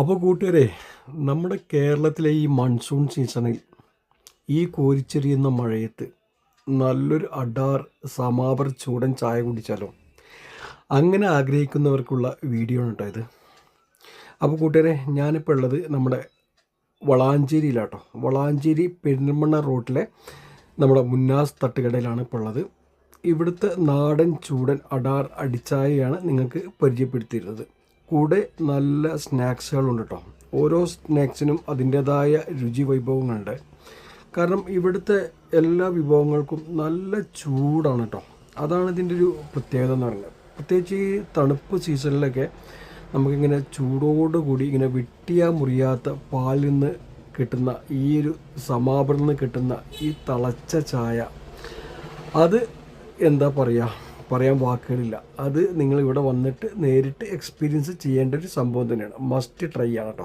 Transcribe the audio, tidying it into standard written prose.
അപ്പോൾ കൂട്ടുകാരെ, നമ്മുടെ കേരളത്തിലെ ഈ മൺസൂൺ സീസണിൽ ഈ കോരിച്ചെറിയുന്ന മഴയത്ത് നല്ലൊരു അഡാർ സമാവർ ചൂടൻ ചായ കുടിച്ചാലോ? അങ്ങനെ ആഗ്രഹിക്കുന്നവർക്കുള്ള വീഡിയോ ആണ് കേട്ടോ ഇത്. അപ്പോൾ കൂട്ടുകാരെ, ഞാനിപ്പോൾ ഉള്ളത് നമ്മുടെ വളാഞ്ചേരിയിലാട്ടോ. വളാഞ്ചേരി പെരിന്തൽമണ്ണ റോട്ടിലെ നമ്മുടെ മുന്നാസ് തട്ടുകടയിലാണ് ഇപ്പോൾ ഉള്ളത്. ഇവിടുത്തെ നാടൻ ചൂടൻ അഡാർ അടിച്ചായയാണ് നിങ്ങൾക്ക് പരിചയപ്പെടുത്തിയിരുന്നത്. കൂടെ നല്ല സ്നാക്സുകളുണ്ട് കേട്ടോ. ഓരോ സ്നാക്സിനും അതിൻ്റേതായ രുചി വൈഭവങ്ങളുണ്ട്. കാരണം ഇവിടുത്തെ എല്ലാ വിഭവങ്ങൾക്കും നല്ല ചൂടാണ് കേട്ടോ. അതാണ് ഇതിൻ്റെ ഒരു പ്രത്യേകത എന്ന് പറയുന്നത്. പ്രത്യേകിച്ച് ഈ തണുപ്പ് സീസണിലൊക്കെ നമുക്കിങ്ങനെ ചൂടോടുകൂടി ഇങ്ങനെ വെട്ടിയാ മുറിയാത്ത പാലിൽ നിന്ന് കിട്ടുന്ന ഈ ഒരു സമാപറിൽ നിന്ന് കിട്ടുന്ന ഈ തിളച്ച ചായ, അത് എന്താ പറയാൻ വാക്കുകളില്ല. അത് നിങ്ങൾ ഇവിടെ വന്നിട്ട് നേരിട്ട് എക്സ്പീരിയൻസ് ചെയ്യേണ്ട ഒരു സംഭവം തന്നെയാണ്. മസ്റ്റ് ട്രൈ ആണ് കേട്ടോ.